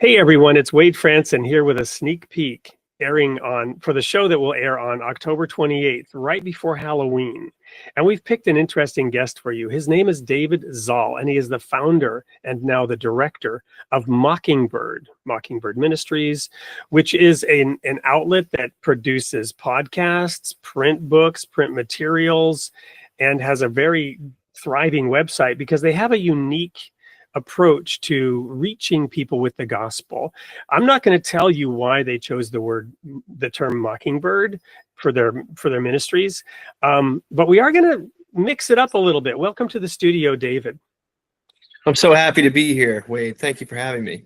Hey everyone, it's Wade Franson here with a sneak peek for the show that will air on October 28th, right before Halloween. And we've picked an interesting guest for you. His name is David Zahl, and he is the founder and now the director of Mockingbird Ministries, which is an outlet that produces podcasts, print books, print materials, and has a very thriving website because they have a unique approach to reaching people with the gospel. I'm not going to tell you why they chose the term Mockingbird for their ministries, but we are going to mix it up a little bit. Welcome to the studio, David. I'm so happy to be here, Wade. Thank you for having me.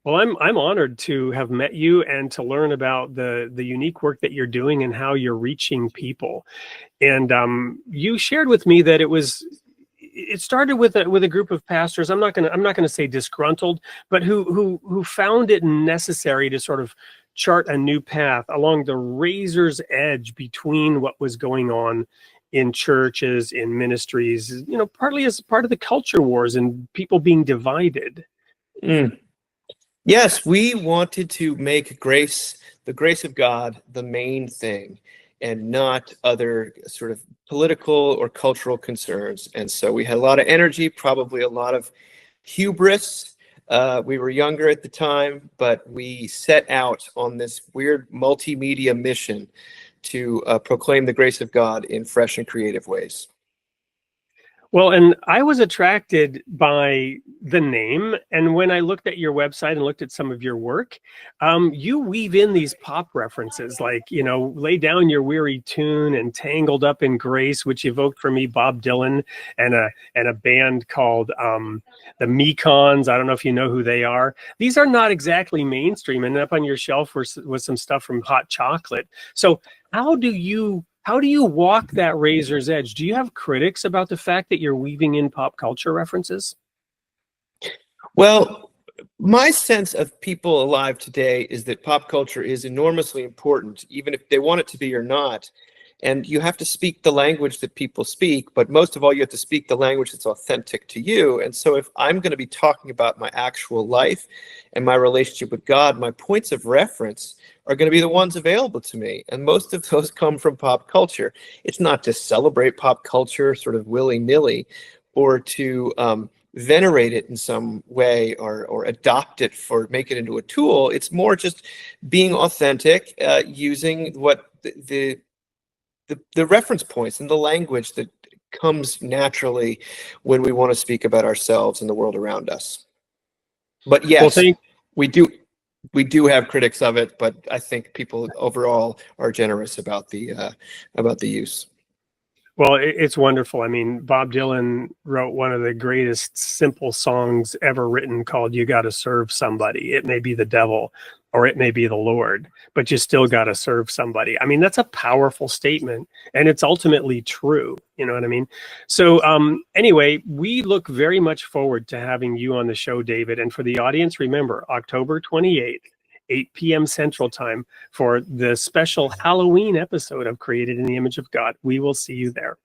Well, I'm honored to have met you and to learn about the unique work that you're doing and how you're reaching people. And you shared with me that it started with a group of pastors. I'm not gonna say disgruntled, but who found it necessary to sort of chart a new path along the razor's edge between what was going on in churches, in ministries, partly as part of the culture wars and people being divided. Yes, we wanted to make the grace of God, the main thing, and not other sort of political or cultural concerns. And so we had a lot of energy, probably a lot of hubris. We were younger at the time, but we set out on this weird multimedia mission to proclaim the grace of God in fresh and creative ways. Well, and I was attracted by the name, and when I looked at your website and looked at some of your work, you weave in these pop references like, lay down your weary tune and tangled up in grace, which evoked for me Bob Dylan and a band called the Mekons. I don't know if you know who they are. These are not exactly mainstream, and up on your shelf was some stuff from Hot Chocolate. So how do you walk that razor's edge? Do you have critics about the fact that you're weaving in pop culture references? Well, my sense of people alive today is that pop culture is enormously important, even if they want it to be or not. And you have to speak the language that people speak, but most of all, you have to speak the language that's authentic to you. And so if I'm going to be talking about my actual life and my relationship with God, my points of reference are going to be the ones available to me. And most of those come from pop culture. It's not to celebrate pop culture sort of willy-nilly or to venerate it in some way or adopt it make it into a tool. It's more just being authentic, using what the reference points and the language that comes naturally when we want to speak about ourselves and the world around us. But yes, we do have critics of it, but I think people overall are generous about the use. Well, it's wonderful. I mean, Bob Dylan wrote one of the greatest simple songs ever written called "You Gotta Serve Somebody." It may be the devil or it may be the Lord, but you still got to serve somebody. I mean, that's a powerful statement, and it's ultimately true. You know what I mean? So anyway, we look very much forward to having you on the show, David. And for the audience, remember, October 28th, 8 p.m. Central Time for the special Halloween episode of Created in the Image of God. We will see you there.